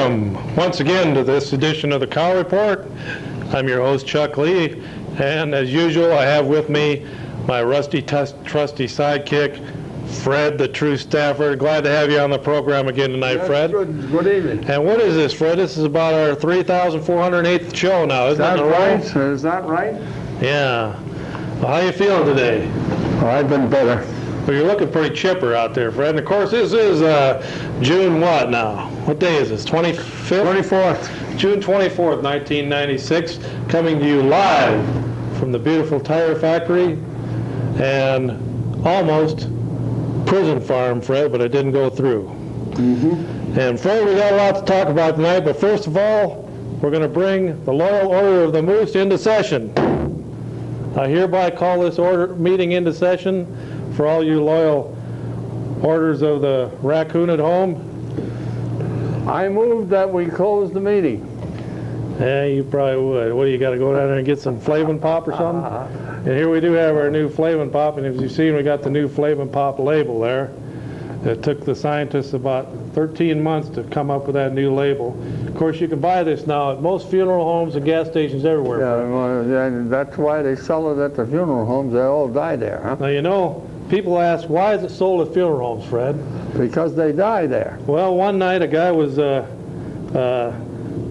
Welcome once again to this edition of the Cow Report. I'm your host, Chuck Lee, and as usual, I have with me my rusty, trusty sidekick, Fred, the true Stafford. Glad to have you on the program again tonight, Yes, Fred. Good evening. And what is this, Fred? This is about our 3,408th show now, isn't it? Right? Is that right? Yeah. Well, how you feeling today? Oh, I've been better. Well, you're looking pretty chipper out there, Fred. And of course, this is June what now? What day is this? 25th? 24th. June 24th, 1996, coming to you live from the beautiful tire factory and almost prison farm, Fred, but it didn't go through. Mm-hmm. And Fred, we got a lot to talk about tonight, but first of all, we're going to bring the Loyal Order of the Moose into session. I hereby call this meeting into session for all you loyal orders of the raccoon at home. I move that we close the meeting. Yeah, you probably would. What do you got to go down there and get some Flavin' Pop or something? And here we do have our new Flavin' Pop, and as you've seen, we got the new Flavin' Pop label there. It took the scientists about 13 months to come up with that new label. Of course, you can buy this now at most funeral homes and gas stations everywhere. Yeah, well, that's why they sell it at the funeral homes. They all die there, huh? Now, you know, people ask, why is it sold at funeral homes, Fred? Because they die there. Well, one night a guy was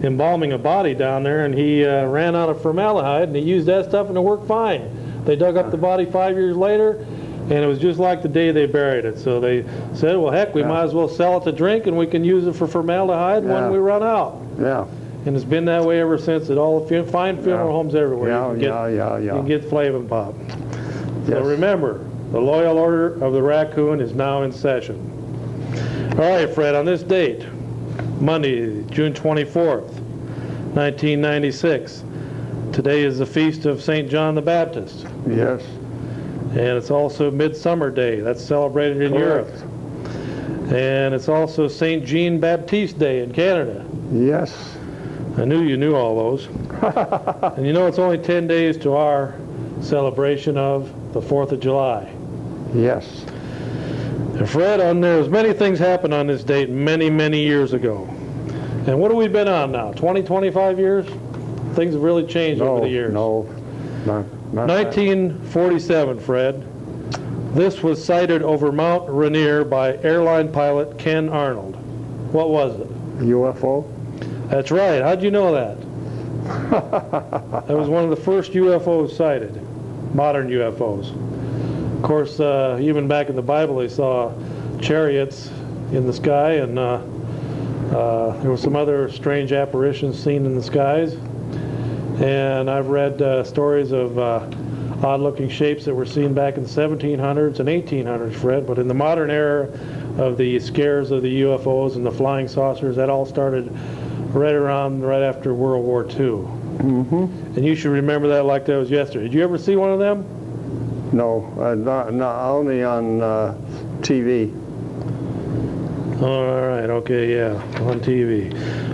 embalming a body down there, and he ran out of formaldehyde, and he used that stuff, and it worked fine. They dug up the body 5 years later, and it was just like the day they buried it. So they said, well, heck, we might as well sell it to drink, and we can use it for formaldehyde when we run out. Yeah. And it's been that way ever since at all the fine funeral homes everywhere. You can get Flavin' Pop. Yes. So remember, the Loyal Order of the Raccoon is now in session. All right, Fred, on this date, Monday, June 24th, 1996, today is the feast of St. John the Baptist. Yes. And it's also Midsummer Day. That's celebrated in Europe. And it's also St. Jean Baptiste Day in Canada. Yes. I knew you knew all those. And you know it's only 10 days to our celebration of the 4th of July. Yes. And Fred, there's many things happened on this date many, many years ago. And what have we been on now? 20, 25 years? Things have really changed over the years. No, not 1947, Fred. This was sighted over Mount Rainier by airline pilot Ken Arnold. What was it? UFO? That's right. How'd you know that? That was one of the first UFOs sighted, modern UFOs. Of course, even back in the Bible, they saw chariots in the sky, and there were some other strange apparitions seen in the skies. And I've read stories of odd-looking shapes that were seen back in the 1700s and 1800s, Fred. But in the modern era of the scares of the UFOs and the flying saucers, that all started right after World War II. Mm-hmm. And you should remember that like that was yesterday. Did you ever see one of them? No, not only on TV. All right, okay, yeah, on TV.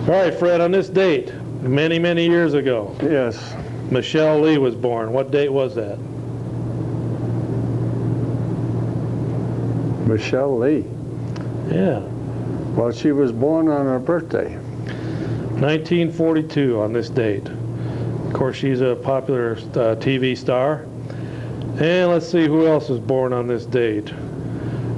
All right, Fred, on this date, many, many years ago, Yes. Michelle Lee was born. What date was that? Michelle Lee. Yeah, Well, she was born on her birthday. 1942 on this date. Of course, she's a popular TV star. And let's see who else was born on this date.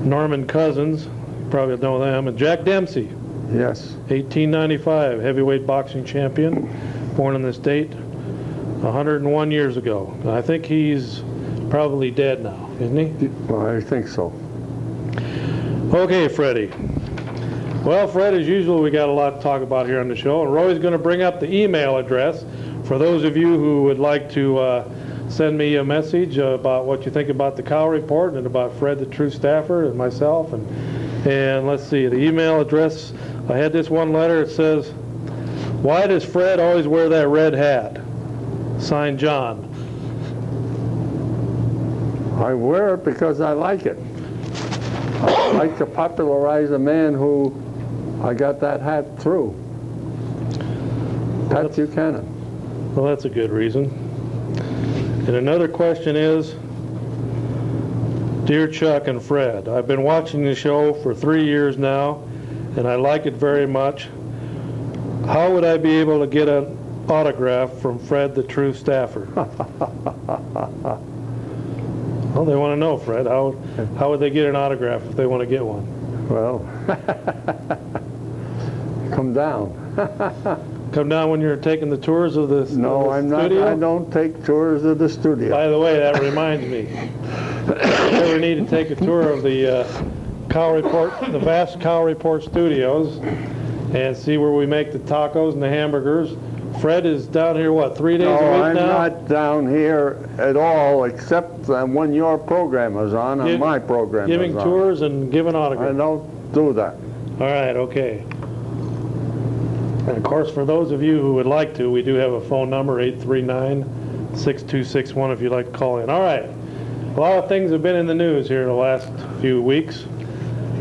Norman Cousins, you probably know them, and Jack Dempsey, Yes. 1895, heavyweight boxing champion, born on this date 101 years ago. I think he's probably dead now, isn't he? Well, I think so. Okay, Freddie. Well, Fred, as usual, we got a lot to talk about here on the show, and Roy's going to bring up the email address for those of you who would like to send me a message about what you think about the Cow Report and about Fred the True Stafford and myself. And let's see, the email address, I had this one letter. It says, why does Fred always wear that red hat? Signed, John. I wear it because I like it. I like to popularize a man who I got that hat through. Pat Buchanan. Well, that's a good reason. And another question is, Dear Chuck and Fred, I've been watching the show for 3 years now, and I like it very much. How would I be able to get an autograph from Fred the True Stafford? Well, they want to know, Fred. How would they get an autograph if they want to get one? Well, come down. Come down when you're taking the tours of the No, I'm not. studio? I don't take tours of the studio. By the way, that reminds me. If you ever need to take a tour of the the vast Cow Report studios and see where we make the tacos and the hamburgers, Fred is down here, what, 3 days a week No, I'm now? not down here at all, except when your program is on and my program is on. Giving tours and giving I autographs. don't do that. All right, okay. And of course, for those of you who would like to, we do have a phone number, 839-6261, if you'd like to call in. All right. A lot of things have been in the news here in the last few weeks,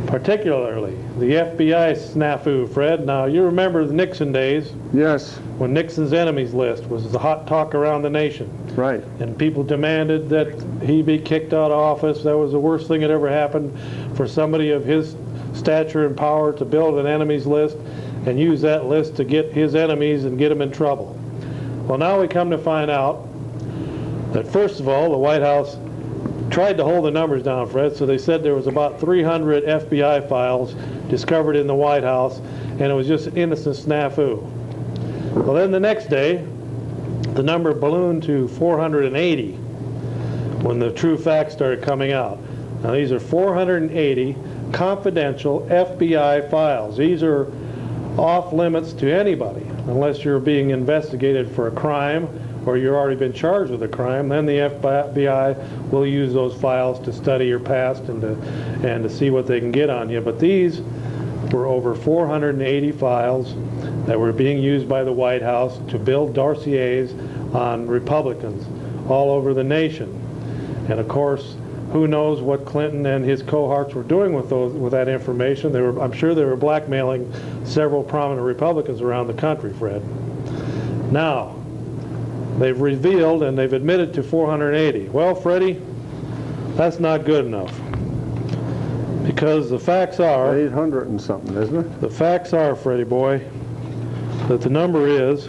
particularly the FBI snafu, Fred. Now, you remember the Nixon days Yes, when Nixon's enemies list was the hot talk around the nation. right. And people demanded that he be kicked out of office. That was the worst thing that ever happened for somebody of his stature and power to build an enemies list and use that list to get his enemies and get them in trouble. Well, now we come to find out that, first of all, the White House tried to hold the numbers down, Fred, so they said there was about 300 FBI files discovered in the White House, and it was just an innocent snafu. Well, then the next day, the number ballooned to 480 when the true facts started coming out. Now, these are 480 confidential FBI files. These are off limits to anybody unless you're being investigated for a crime or you've already been charged with a crime. Then the FBI will use those files to study your past and to see what they can get on you. But these were over 480 files that were being used by the White House to build dossiers on Republicans all over the nation. And of course, who knows what Clinton and his cohorts were doing with that information. I'm sure they were blackmailing several prominent Republicans around the country, Fred. Now, they've revealed and they've admitted to 480. Well, Freddie, that's not good enough. Because the facts are... 800 and something, isn't it? The facts are, Freddie boy, that the number is...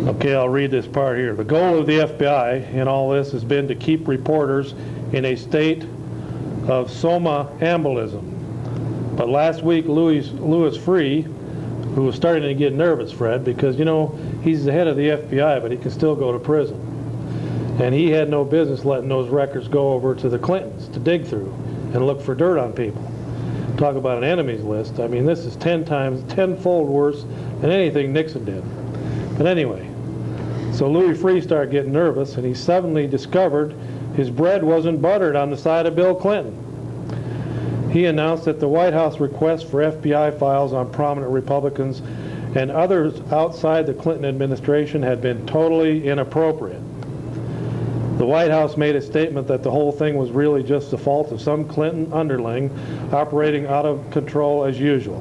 Okay, I'll read this part here. The goal of the FBI in all this has been to keep reporters in a state of somnambulism. But last week, Louis Freeh, who was starting to get nervous, Fred, because, you know, he's the head of the FBI, but he can still go to prison. And he had no business letting those records go over to the Clintons to dig through and look for dirt on people. Talk about an enemies list. I mean, this is tenfold worse than anything Nixon did. But anyway, so Louis Freeh started getting nervous, and he suddenly discovered his bread wasn't buttered on the side of Bill Clinton. He announced that the White House request for FBI files on prominent Republicans and others outside the Clinton administration had been totally inappropriate. The White House made a statement that the whole thing was really just the fault of some Clinton underling operating out of control as usual.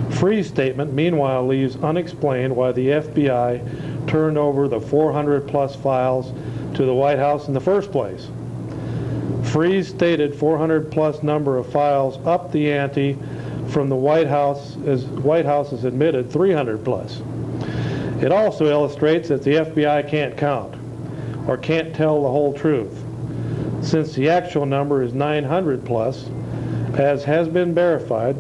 Freeh's statement, meanwhile, leaves unexplained why the FBI turned over the 400-plus files to the White House in the first place. Freeh's stated 400-plus number of files upped the ante from the White House, as White House has admitted, 300-plus. It also illustrates that the FBI can't count or can't tell the whole truth, since the actual number is 900-plus, as has been verified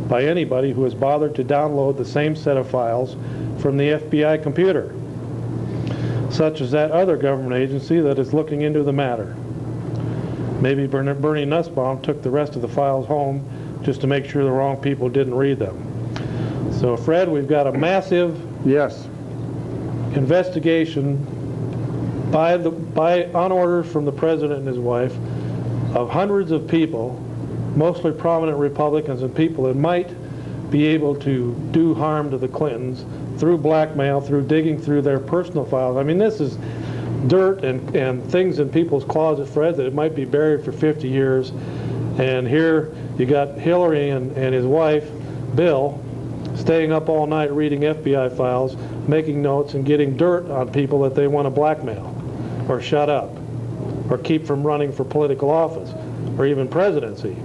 by anybody who has bothered to download the same set of files from the FBI computer, such as that other government agency that is looking into the matter. Maybe Bernie Nussbaum took the rest of the files home just to make sure the wrong people didn't read them. So, Fred, we've got a massive investigation on orders from the president and his wife of hundreds of people, mostly prominent Republicans and people that might be able to do harm to the Clintons through blackmail, through digging through their personal files. I mean, this is dirt and things in people's closets, Fred, that it might be buried for 50 years. And here you got Hillary and his wife, Bill, staying up all night reading FBI files, making notes, and getting dirt on people that they want to blackmail or shut up or keep from running for political office or even presidency.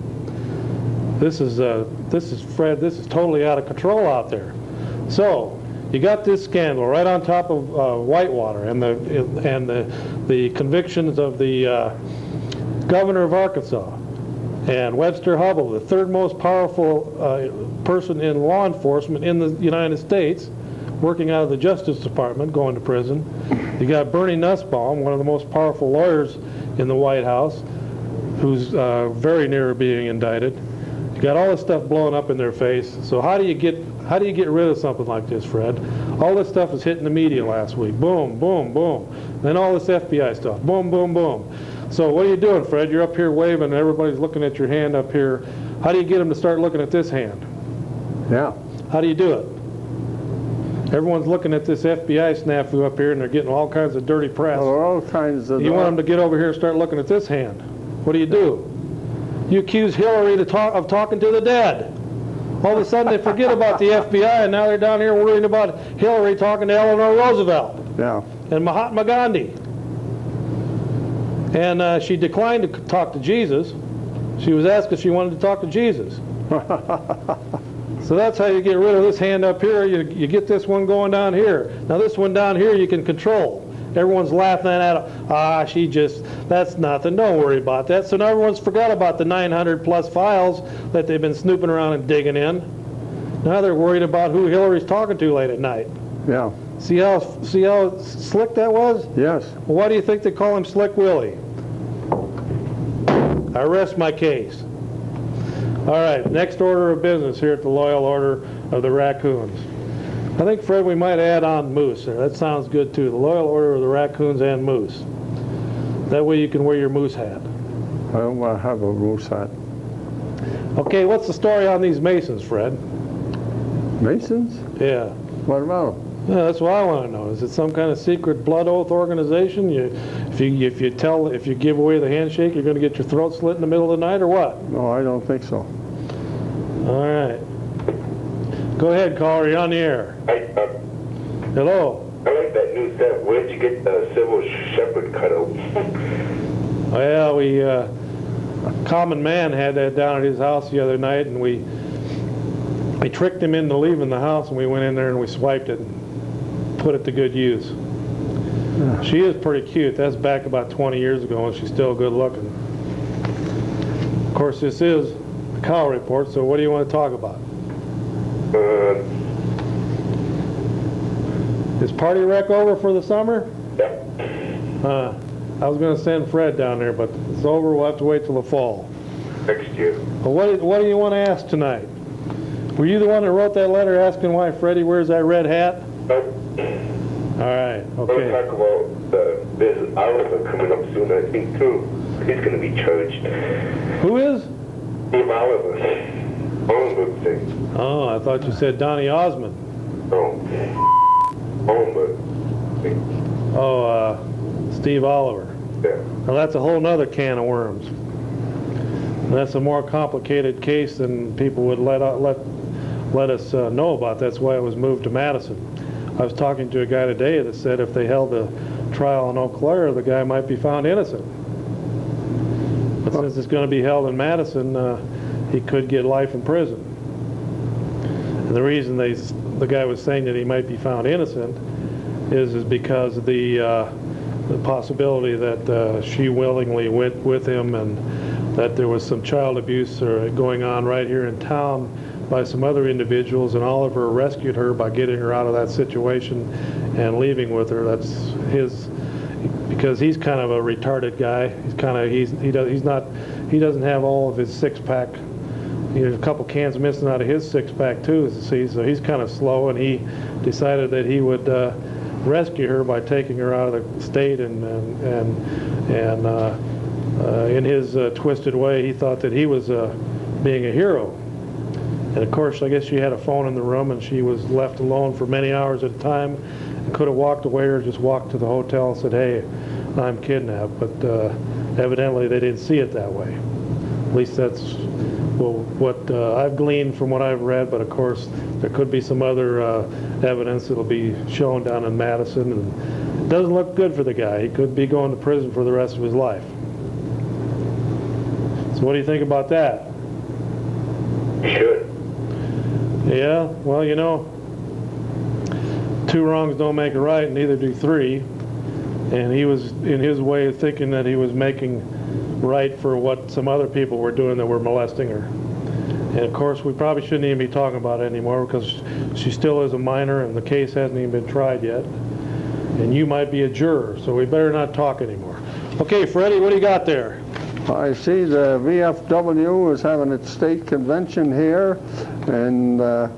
This is Fred, this is totally out of control out there. So, you got this scandal right on top of Whitewater and the convictions of the governor of Arkansas and Webster Hubbell, the third most powerful person in law enforcement in the United States, working out of the Justice Department, going to prison. You got Bernie Nussbaum, one of the most powerful lawyers in the White House, who's very near being indicted. You got all this stuff blowing up in their face. So how do you get rid of something like this, Fred? All this stuff was hitting the media last week. Boom, boom, boom. Then all this FBI stuff. Boom, boom, boom. So what are you doing, Fred? You're up here waving, and everybody's looking at your hand up here. How do you get them to start looking at this hand? Yeah. How do you do it? Everyone's looking at this FBI snafu up here, and they're getting all kinds of dirty press. Well, all kinds of... You want them to get over here and start looking at this hand. What do? You accuse Hillary of talking to the dead. All of a sudden they forget about the FBI, and now they're down here worrying about Hillary talking to Eleanor Roosevelt and Mahatma Gandhi. And she declined to talk to Jesus. She was asked if she wanted to talk to Jesus. So that's how you get rid of this hand up here. You get this one going down here. Now this one down here you can control. Everyone's laughing at it. That's nothing. Don't worry about that. So now everyone's forgot about the 900 plus files that they've been snooping around and digging in. Now they're worried about who Hillary's talking to late at night. Yeah. See how slick that was? Yes. Well, why do you think they call him Slick Willie? I rest my case. All right, next order of business here at the Loyal Order of the Raccoons. I think, Fred, we might add on moose there. That sounds good, too. The Loyal Order of the Raccoons and moose. That way you can wear your moose hat. I don't want to have a moose hat. Okay, what's the story on these Masons, Fred? Masons? Yeah. What about them? Yeah, that's what I want to know. Is it some kind of secret blood oath organization? If you give away the handshake, you're going to get your throat slit in the middle of the night, or what? No, I don't think so. All right. Go ahead, caller. You're on the air. Hi, Hello. I like that new set. Where did you get the Civil Shepherd cutout? Well, Common Man had that down at his house the other night, and we tricked him into leaving the house, and we went in there and we swiped it and put it to good use. She is pretty cute. That's back about 20 years ago, and she's still good looking. Of course, this is the Cow Report, so what do you want to talk about? Is Party Rec over for the summer? Yeah. I was going to send Fred down there, but it's over. We'll have to wait till the fall. Next year. Well, what do you want to ask tonight? Were you the one that wrote that letter asking why Freddie wears that red hat? Nope. All right, We'll okay. talk about there's Oliver coming up soon, I think, too. He's going to be charged. Who is? Steve Oliver. Holmberg thing. Oh, I thought you said Donny Osmond. No. Holmberg thing. Oh, Steve Oliver. Yeah. Well, that's a whole nother can of worms. That's a more complicated case than people would let us know about. That's why it was moved to Madison. I was talking to a guy today that said if they held the trial in Eau Claire, the guy might be found innocent. But since it's going to be held in Madison, he could get life in prison. And the reason the guy was saying that he might be found innocent is because of the possibility that she willingly went with him, and that there was some child abuse going on right here in town by some other individuals, and Oliver rescued her by getting her out of that situation and leaving with her. That's his, because he's kind of a retarded guy. He doesn't have all of his six-pack. There's a couple cans missing out of his six-pack too. See, so he's kind of slow, and he decided that he would rescue her by taking her out of the state, and in his twisted way, he thought that he was being a hero. And of course, I guess she had a phone in the room, and she was left alone for many hours at a time, and could have walked away or just walked to the hotel and said, "Hey, I'm kidnapped." But evidently, they didn't see it that way. At least that's what I've gleaned from what I've read. But of course, there could be some other evidence that'll be shown down in Madison, and it doesn't look good for the guy. He could be going to prison for the rest of his life. So what do you think about that? He should. Yeah, well, you know, 2 wrongs don't make a right, neither do 3. And he was, in his way of thinking, that he was making right for what some other people were doing that were molesting her. And of course, we probably shouldn't even be talking about it anymore, because she still is a minor and the case hasn't even been tried yet. And you might be a juror, so we better not talk anymore. Okay, Freddie, what do you got there? I see the VFW is having its state convention here in the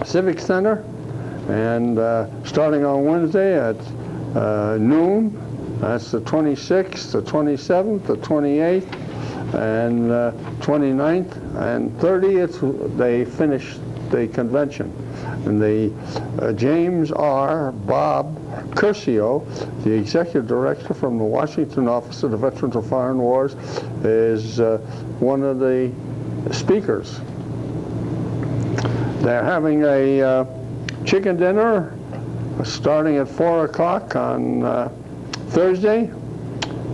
Civic Center, and starting on Wednesday at noon. That's the 26th, the 27th, the 28th, and 29th, and 30th, they finish the convention. And the James R. Bob Curcio, the executive director from the Washington Office of the Veterans of Foreign Wars, is one of the speakers. They're having a chicken dinner starting at 4 o'clock on Thursday,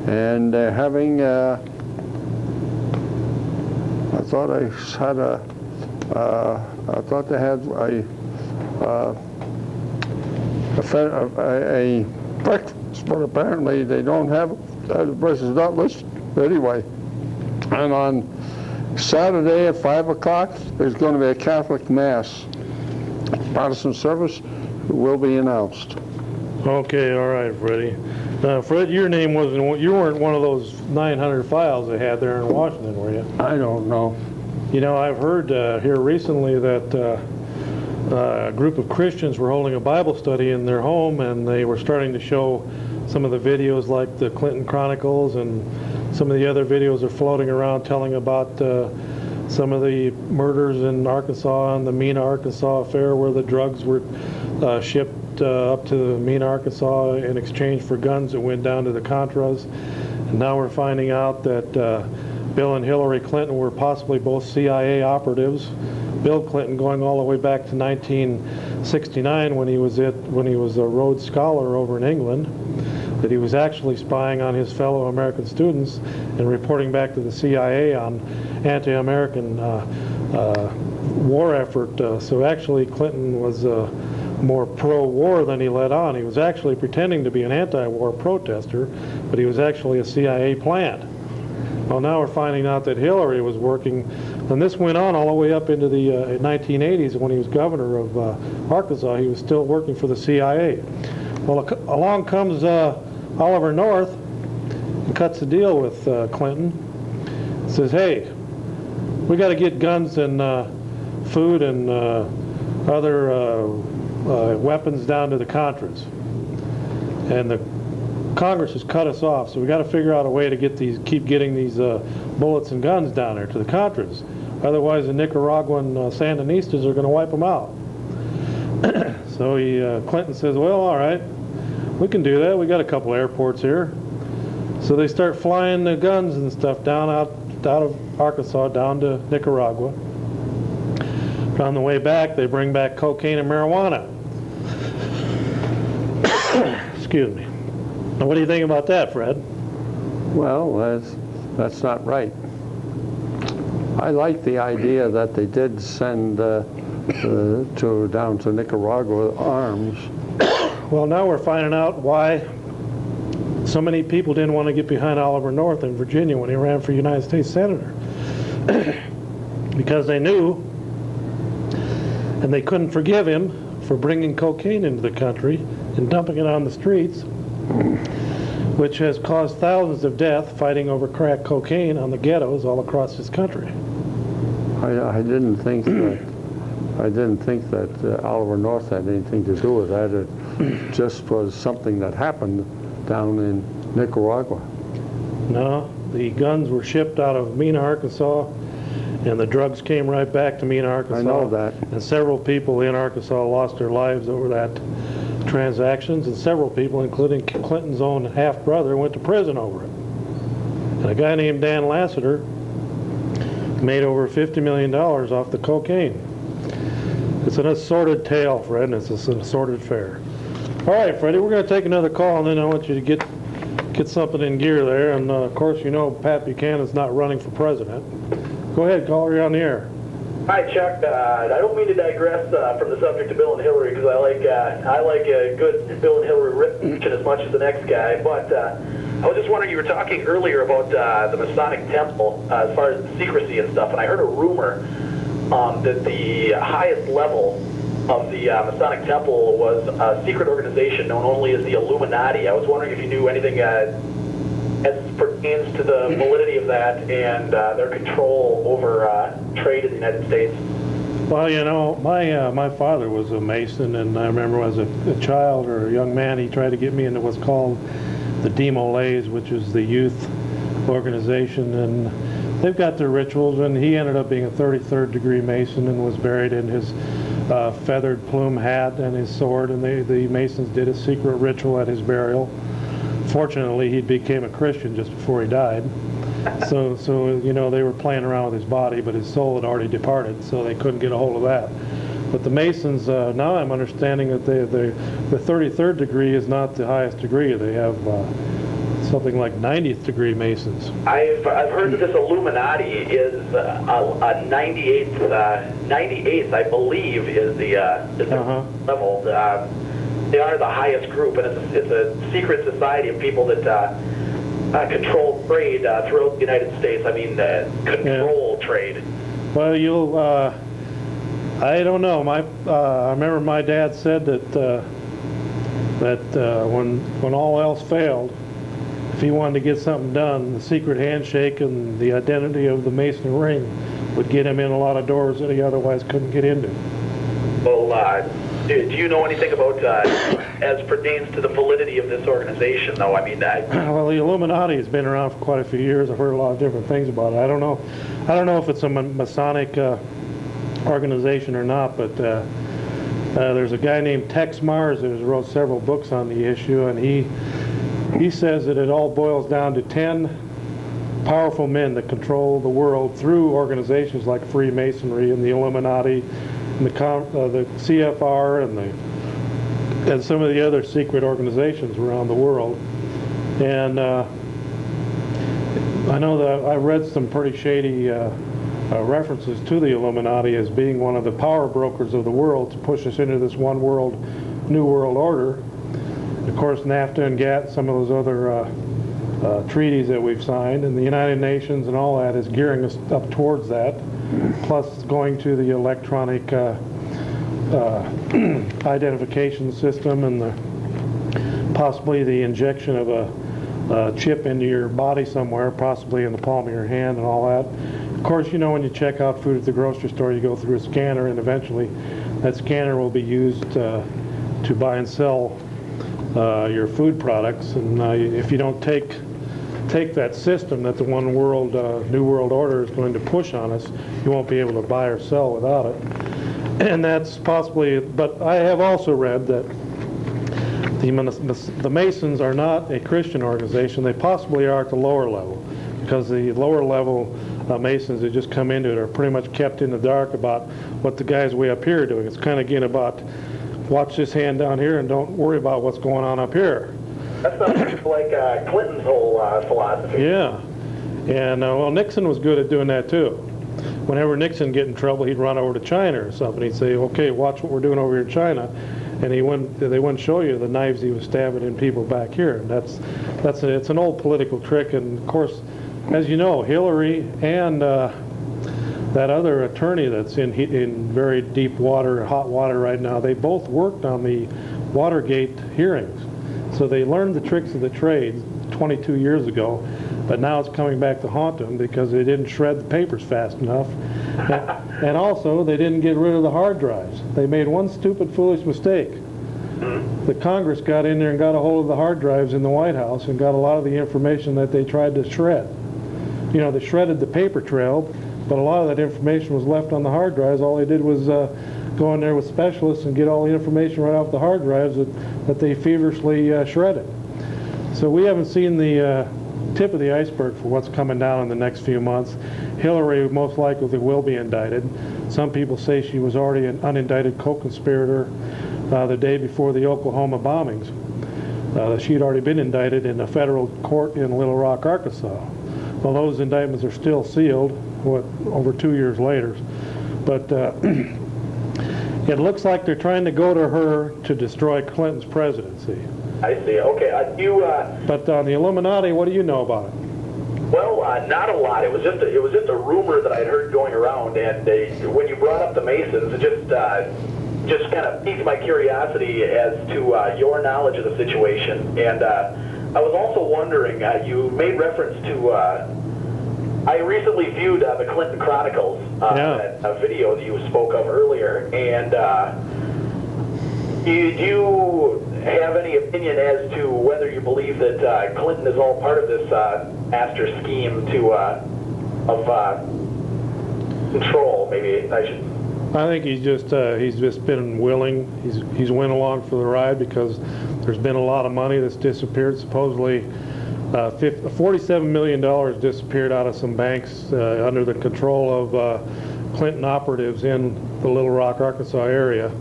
and they're having I thought they had a breakfast, but apparently they don't have the breakfast is not listed anyway. And on Saturday at 5 o'clock there's going to be a Catholic Mass. Protestant service will be announced. Okay, all right, Freddie. Fred, your name wasn't, you weren't one of those 900 files they had there in Washington, were you? I don't know. You know, I've heard here recently that a group of Christians were holding a Bible study in their home, and they were starting to show some of the videos like the Clinton Chronicles, and some of the other videos are floating around telling about some of the murders in Arkansas and the Mena, Arkansas affair, where the drugs were shipped up to Mena, Arkansas in exchange for guns that went down to the Contras. And now we're finding out that Bill and Hillary Clinton were possibly both CIA operatives. Bill Clinton going all the way back to 1969 when he was a Rhodes Scholar over in England, that he was actually spying on his fellow American students and reporting back to the CIA on anti-American war effort. So actually Clinton was more pro-war than he let on. He was actually pretending to be an anti-war protester, but he was actually a CIA plant. Well, now we're finding out that Hillary was working, and this went on all the way up into the 1980s when he was governor of Arkansas. He was still working for the CIA. Well, along comes Oliver North and cuts a deal with Clinton. Says, hey, we got to get guns and food and other weapons down to the Contras. And the Congress has cut us off, so we got to figure out a way to keep getting these bullets and guns down there to the Contras. Otherwise, the Nicaraguan Sandinistas are going to wipe them out. So Clinton says, well, all right, we can do that. We got a couple airports here. So they start flying the guns and stuff out of Arkansas down to Nicaragua. On the way back, they bring back cocaine and marijuana. Excuse me. Now, what do you think about that, Fred? Well, that's not right. I like the idea that they did send down to Nicaragua arms. Well, now we're finding out why so many people didn't want to get behind Oliver North in Virginia when he ran for United States Senator. Because they knew, and they couldn't forgive him for bringing cocaine into the country and dumping it on the streets, which has caused thousands of deaths fighting over crack cocaine on the ghettos all across this country. I didn't think that Oliver North had anything to do with that. It just was something that happened down in Nicaragua. No, the guns were shipped out of Mena, Arkansas, and the drugs came right back to Mena, Arkansas. I know that. And several people in Arkansas lost their lives over that transactions, and several people, including Clinton's own half-brother, went to prison over it. And a guy named Dan Lassiter made over $50 million off the cocaine. It's an assorted tale, Fred, and it's an assorted affair. All right, Freddie, we're going to take another call, and then I want you to get something in gear there. And, of course, you know Pat Buchanan's not running for president. Go ahead, caller, you're on the air. Hi, Chuck. I don't mean to digress from the subject of Bill and Hillary because I like a good Bill and Hillary Richardson as much as the next guy. But I was just wondering, you were talking earlier about the Masonic Temple as far as secrecy and stuff, and I heard a rumor that the highest level of the Masonic Temple was a secret organization known only as the Illuminati. I was wondering if you knew anything as pertains to the validity of that and their control over trade in the United States. Well, you know, my father was a Mason, and I remember as a child or a young man, he tried to get me into what's called the Demolays, which is the youth organization, and they've got their rituals, and he ended up being a 33rd degree Mason and was buried in his feathered plume hat and his sword, and the Masons did a secret ritual at his burial. Fortunately, he became a Christian just before he died. So you know, they were playing around with his body, but his soul had already departed, so they couldn't get a hold of that. But the Masons, now I'm understanding that the 33rd degree is not the highest degree. They have something like 90th degree Masons. I've heard that this Illuminati is a 98th, I believe, is the level. They are the highest group, and it's a secret society of people that control trade throughout the United States. I mean, control trade. Well, I don't know. I remember my dad said that when all else failed, if he wanted to get something done, the secret handshake and the identity of the Mason ring would get him in a lot of doors that he otherwise couldn't get into. Well, do you know anything about as pertains to the validity of this organization, though? I mean, well, the Illuminati has been around for quite a few years. I've heard a lot of different things about it. I don't know if it's a Masonic organization or not, but there's a guy named Tex Mars that has wrote several books on the issue, and he says that it all boils down to 10 powerful men that control the world through organizations like Freemasonry and the Illuminati and the CFR and some of the other secret organizations around the world. And I know that I read some pretty shady references to the Illuminati as being one of the power brokers of the world to push us into this one world, new world order. Of course, NAFTA and GATT, some of those other treaties that we've signed, and the United Nations and all that is gearing us up towards that, plus going to the electronic identification system and possibly the injection of a chip into your body somewhere, possibly in the palm of your hand and all that. Of course, you know, when you check out food at the grocery store, you go through a scanner, and eventually that scanner will be used to buy and sell your food products. And if you don't take that system that the one world, new world order is going to push on us, you won't be able to buy or sell without it. And that's possibly, but I have also read that the Masons are not a Christian organization. They possibly are at the lower level, because the lower level Masons that just come into it are pretty much kept in the dark about what the guys way up here are doing. It's kind of again about watch this hand down here and don't worry about what's going on up here. That sounds like Clinton's whole philosophy. Yeah, and well, Nixon was good at doing that too. Whenever Nixon get in trouble, he'd run over to China or something. He'd say, "Okay, watch what we're doing over here in China," and they wouldn't show you the knives he was stabbing in people back here. And it's an old political trick. And of course, as you know, Hillary and that other attorney that's in very deep water, hot water right now, they both worked on the Watergate hearings. So they learned the tricks of the trade 22 years ago, but now it's coming back to haunt them because they didn't shred the papers fast enough. And also, they didn't get rid of the hard drives. They made one stupid, foolish mistake. The Congress got in there and got a hold of the hard drives in the White House and got a lot of the information that they tried to shred. You know, they shredded the paper trail, but a lot of that information was left on the hard drives. All they did was go in there with specialists and get all the information right off the hard drives that they feverishly shredded. So we haven't seen the tip of the iceberg for what's coming down in the next few months. Hillary most likely will be indicted. Some people say she was already an unindicted co-conspirator the day before the Oklahoma bombings. She'd already been indicted in a federal court in Little Rock, Arkansas. Well, those indictments are still sealed, over 2 years later. But it looks like they're trying to go to her to destroy Clinton's presidency. I see. Okay. But on the Illuminati, what do you know about it? Well, not a lot. It was just a rumor that I'd heard going around, and when you brought up the Masons, it just kind of piqued my curiosity as to your knowledge of the situation. And I was also wondering, you made reference to. I recently viewed the Clinton Chronicles, a video that you spoke of earlier, and do you have any opinion as to whether you believe that Clinton is all part of this master scheme of control? Maybe I should. I think he's just been willing. He's went along for the ride because there's been a lot of money that's disappeared. Supposedly, $47 million disappeared out of some banks under the control of Clinton operatives in the Little Rock, Arkansas area.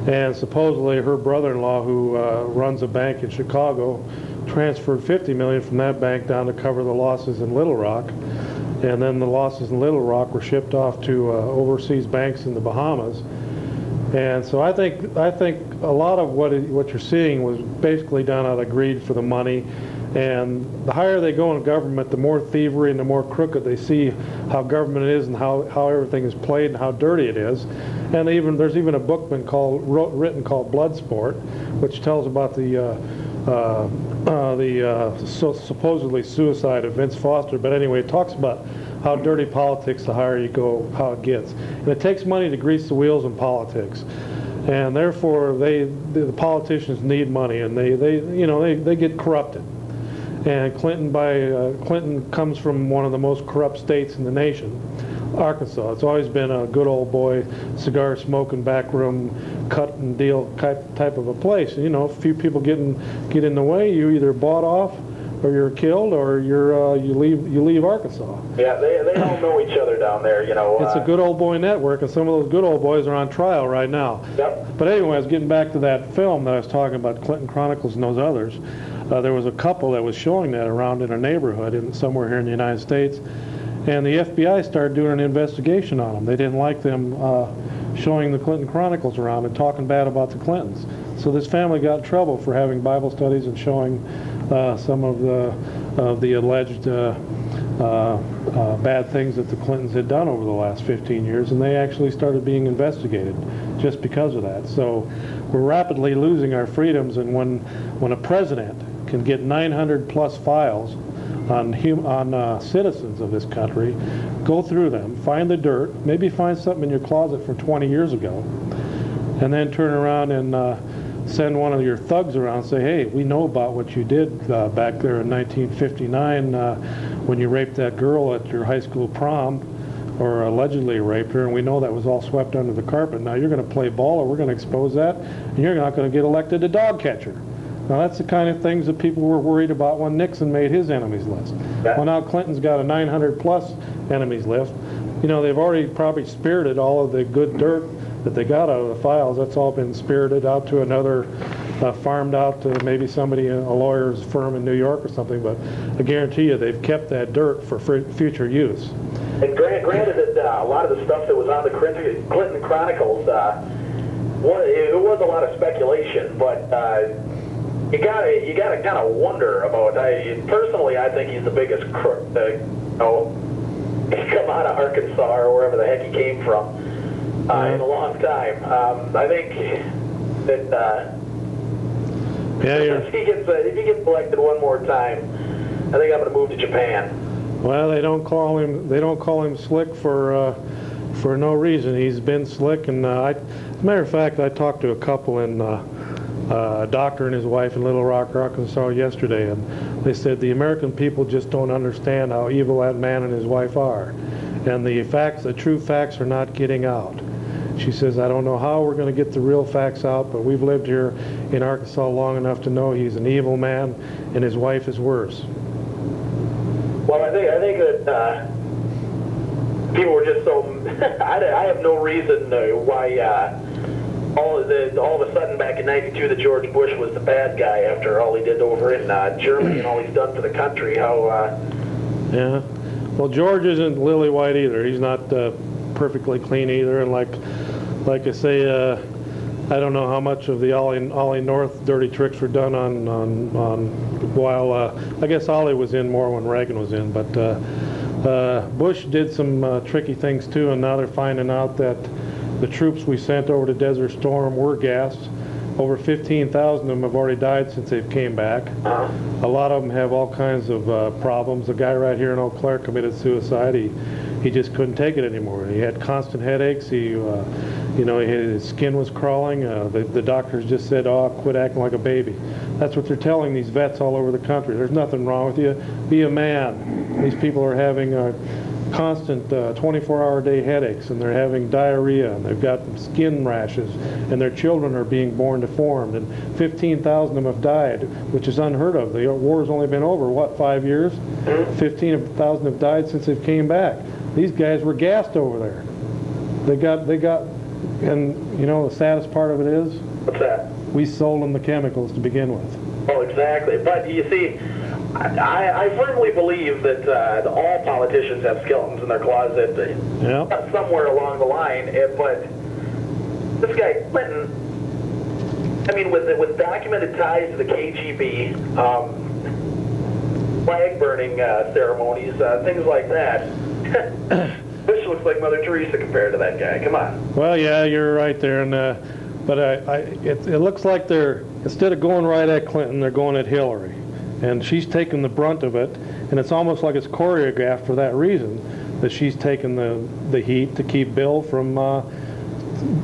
And supposedly her brother-in-law, who runs a bank in Chicago, transferred $50 million from that bank down to cover the losses in Little Rock. And then the losses in Little Rock were shipped off to overseas banks in the Bahamas. And so I think a lot of what you're seeing was basically done out of greed for the money. And the higher they go in government, the more thievery and the more crooked they see how government is and how everything is played and how dirty it is. And there's even a book written called Bloodsport, which tells about the supposedly suicide of Vince Foster. But anyway, it talks about how dirty politics, the higher you go, how it gets. And it takes money to grease the wheels in politics. And therefore, the politicians need money, and they get corrupted. And Clinton comes from one of the most corrupt states in the nation, Arkansas. It's always been a good old boy, cigar smoking, backroom, cut and deal type of a place. You know, if a few people get in the way, you either bought off, or you're killed, or you leave Arkansas. Yeah, they all know each other down there. You know, it's a good old boy network, and some of those good old boys are on trial right now. Yep. But anyway, I was getting back to that film that I was talking about, Clinton Chronicles and those others. There was a couple that was showing that around in a neighborhood somewhere here in the United States, and the FBI started doing an investigation on them. They didn't like them showing the Clinton Chronicles around and talking bad about the Clintons. So this family got in trouble for having Bible studies and showing some of the alleged bad things that the Clintons had done over the last 15 years, and they actually started being investigated just because of that. So we're rapidly losing our freedoms, and when a president can get 900 plus files on citizens of this country, go through them, find the dirt, maybe find something in your closet from 20 years ago, and then turn around and send one of your thugs around and say, hey, we know about what you did back there in 1959 when you raped that girl at your high school prom, or allegedly raped her, and we know that was all swept under the carpet. Now you're going to play ball, or we're going to expose that, and you're not going to get elected a dog catcher. Now that's the kind of things that people were worried about when Nixon made his enemies list. Well, now Clinton's got a 900 plus enemies list. You know, they've already probably spirited all of the good dirt that they got out of the files. That's all been spirited out to another, farmed out to maybe somebody, a lawyer's firm in New York or something, but I guarantee you they've kept that dirt for future use. And granted that a lot of the stuff that was on the Clinton Chronicles, it was a lot of speculation, but you gotta kind of wonder about. Personally, I think he's the biggest crook. Come out of Arkansas or wherever the heck he came from in a long time. I think that if he gets elected one more time, I think I'm going to move to Japan. Well, they don't call him slick for no reason. He's been slick, and as a matter of fact, I talked to a couple in a doctor and his wife in Little Rock, Arkansas yesterday, and they said the American people just don't understand how evil that man and his wife are, and the true facts are not getting out. She says, I don't know how we're going to get the real facts out, but we've lived here in Arkansas long enough to know he's an evil man, and his wife is worse. Well, I think that people were just so. I have no reason why all of a sudden back in '92 that George Bush was the bad guy after all he did over in Germany and all he's done for the country. Yeah. Well, George isn't lily white either. He's not perfectly clean either. And like I say, I don't know how much of the Ollie North dirty tricks were done on while I guess Ollie was in more when Reagan was in. But Bush did some tricky things too, and now they're finding out that the troops we sent over to Desert Storm were gassed. Over 15,000 of them have already died since they've came back. A lot of them have all kinds of problems. The guy right here in Eau Claire committed suicide. He just couldn't take it anymore. He had constant headaches. His skin was crawling. The doctors just said, "Oh, quit acting like a baby." That's what they're telling these vets all over the country. There's nothing wrong with you. Be a man. These people are having constant 24-hour-a-day headaches, and they're having diarrhea, and they've got skin rashes, and their children are being born deformed, and 15,000 of them have died, which is unheard of. The war's only been over, 5 years? 15,000 have died since they've came back. These guys were gassed over there. They got, and the saddest part of it is, What's that? we sold them the chemicals to begin with. Oh, exactly. But you see, I firmly believe that all politicians have skeletons in their closet somewhere along the line. But this guy Clinton, I mean, with documented ties to the KGB, flag burning ceremonies, things like that. Bush looks like Mother Teresa compared to that guy. Come on. Well, yeah, you're right there, and but it looks like they're, instead of going right at Clinton, they're going at Hillary, and she's taking the brunt of it, and it's almost like it's choreographed for that reason, that she's taking the heat to keep Bill from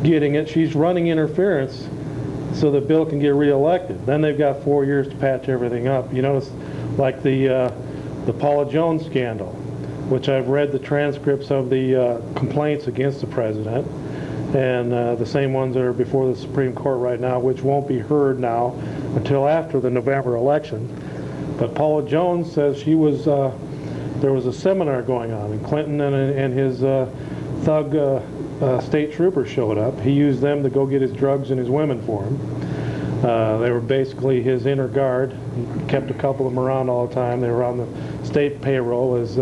getting it. She's running interference so that Bill can get reelected. Then they've got 4 years to patch everything up. You notice, like the Paula Jones scandal, which I've read the transcripts of the complaints against the president, and the same ones that are before the Supreme Court right now, which won't be heard now until after the November election. But Paula Jones says she was, there was a seminar going on, and Clinton and his thug state troopers showed up. He used them to go get his drugs and his women for him. They were basically his inner guard. He kept a couple of them around all the time. They were on the state payroll as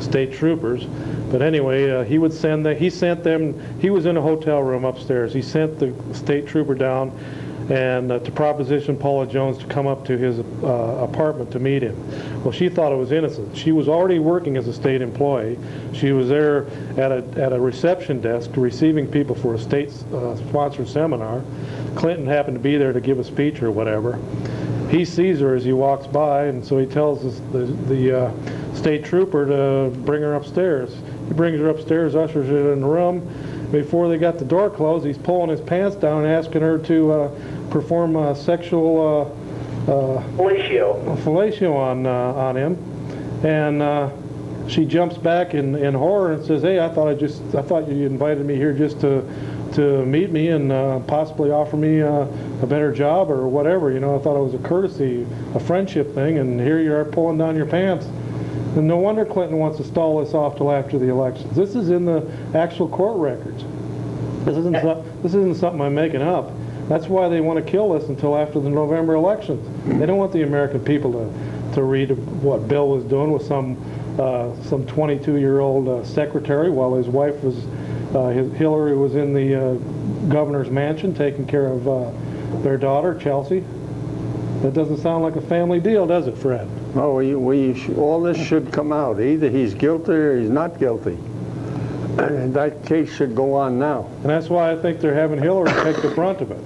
state troopers. But anyway, he sent them, he was in a hotel room upstairs. He sent the state trooper down and to proposition Paula Jones to come up to his apartment to meet him. Well, she thought it was innocent. She was already working as a state employee. She was there at a reception desk receiving people for a state-sponsored seminar. Clinton happened to be there to give a speech or whatever. He sees her as he walks by, and so he tells the state trooper to bring her upstairs. He brings her upstairs, ushers her in the room. Before they got the door closed, he's pulling his pants down and asking her to perform sexual fellatio on him, and she jumps back in horror and says, "Hey, I thought you invited me here just to meet me and possibly offer me a better job or whatever. I thought it was a courtesy, a friendship thing, and here you are pulling down your pants." And no wonder Clinton wants to stall this off till after the elections. This is in the actual court records. This isn't something I'm making up. That's why they want to kill this until after the November elections. They don't want the American people to read what Bill was doing with some 22-year-old secretary while his wife was, Hillary was in the governor's mansion taking care of their daughter, Chelsea. That doesn't sound like a family deal, does it, Fred? No, all this should come out. Either he's guilty or he's not guilty. And that case should go on now. And that's why I think they're having Hillary take the brunt of it.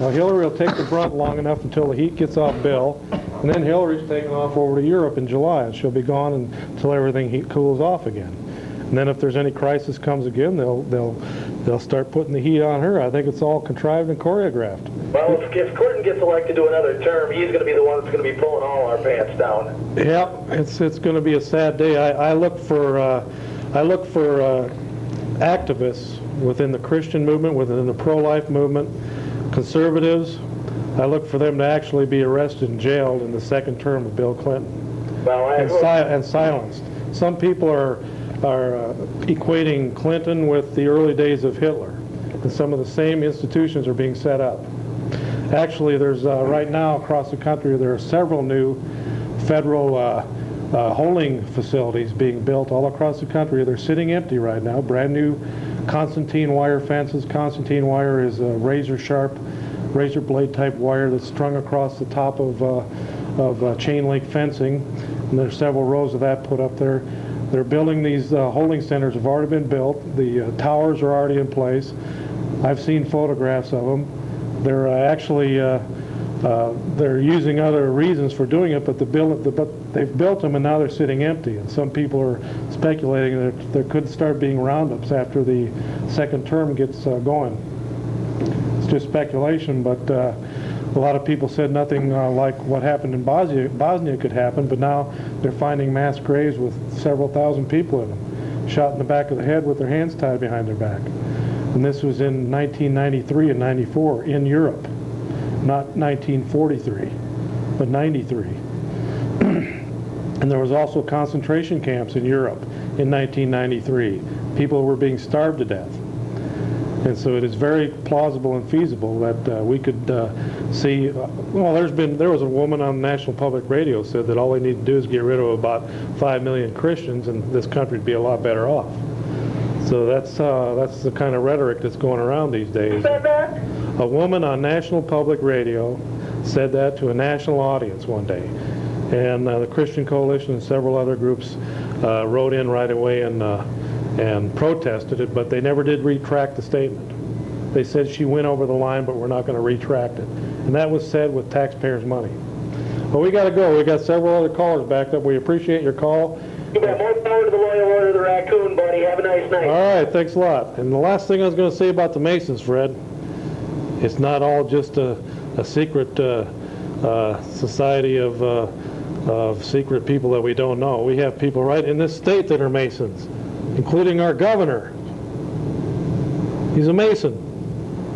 Now, Hillary will take the brunt long enough until the heat gets off Bill, and then Hillary's taking off over to Europe in July, and she'll be gone until everything cools off again. And then if there's any crisis comes again, they'll start putting the heat on her. I think it's all contrived and choreographed. Well, if Clinton gets elected to another term, he's going to be the one that's going to be pulling all our pants down. Yeah, it's going to be a sad day. I look for activists within the Christian movement, within the pro-life movement, conservatives. I look for them to actually be arrested and jailed in the second term of Bill Clinton, and silenced. Some people are equating Clinton with the early days of Hitler, and some of the same institutions are being set up. Actually, there's right now across the country there are several new federal holding facilities being built all across the country. They're sitting empty right now. Brand new Constantine wire fences. Constantine wire is a razor sharp, razor blade type wire that's strung across the top of chain link fencing. And there's several rows of that put up there. They're building these holding centers have already been built. The towers are already in place. I've seen photographs of them. They're actually they're using other reasons for doing it, but they've built them and now they're sitting empty. And some people are speculating that there could start being roundups after the second term gets going. It's just speculation, but a lot of people said nothing like what happened in Bosnia could happen, but now they're finding mass graves with several thousand people in them, shot in the back of the head with their hands tied behind their back. And this was in 1993 and 94 in Europe. Not 1943, but 93. And there was also concentration camps in Europe in 1993. People were being starved to death. And so it is very plausible and feasible that we could see, well, there was a woman on National Public Radio said that all they need to do is get rid of about 5 million Christians and this country would be a lot better off. So that's the kind of rhetoric that's going around these days. A woman on National Public Radio said that to a national audience one day. And the Christian Coalition and several other groups wrote in right away and protested it, but they never did retract the statement. They said she went over the line, but we're not going to retract it. And that was said with taxpayers' money. Well, we got to go. We got several other callers backed up. We appreciate your call. You got more power to the Loyal Order of the Raccoon, buddy. Have a nice night. All right, thanks a lot. And the last thing I was going to say about the Masons, Fred, it's not all just a secret society of secret people that we don't know. We have people right in this state that are Masons, including our governor. He's a Mason.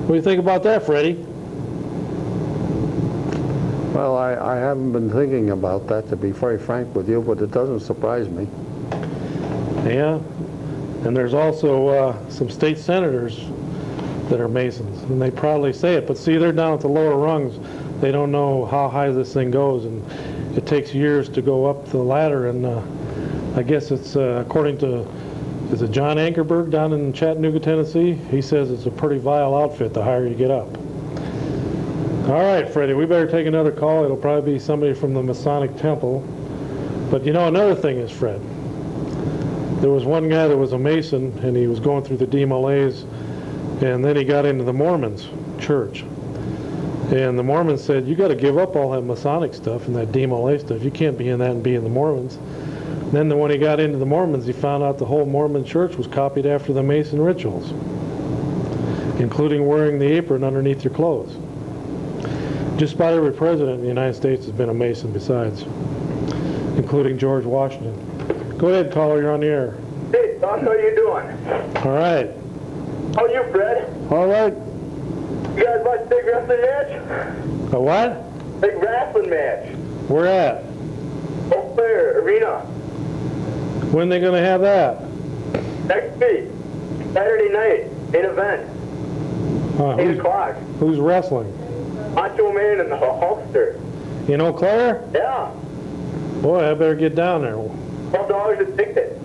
What do you think about that, Freddie? Well, I haven't been thinking about that, to be very frank with you, but it doesn't surprise me. Yeah. And there's also some state senators that are Masons, and they proudly say it. But see, they're down at the lower rungs. They don't know how high this thing goes, and it takes years to go up the ladder. And I guess it's according to, is it John Ankerberg down in Chattanooga, Tennessee? He says it's a pretty vile outfit the higher you get up. All right, Freddie, we better take another call. It'll probably be somebody from the Masonic Temple. But you know, another thing is, Fred, there was one guy that was a Mason, and he was going through the DeMolays, and then he got into the Mormons church. And the Mormons said, you got to give up all that Masonic stuff and that DeMolay stuff. You can't be in that and be in the Mormons. Then when he got into the Mormons, he found out the whole Mormon church was copied after the Mason rituals, including wearing the apron underneath your clothes. Just about every president in the United States has been a Mason besides, including George Washington. Go ahead, caller, you're on the air. Hey, Doc, how you doing? All right. How are you, Fred? All right. You guys watch the big wrestling match? A what? Big wrestling match. Where at? Eau Claire Arena. When they going to have that? Next week. Saturday night. Main event. 8 o'clock. Who's wrestling? Macho Man and the Hulkster. In Eau Claire? Yeah. Boy, I better get down there. $12 a ticket.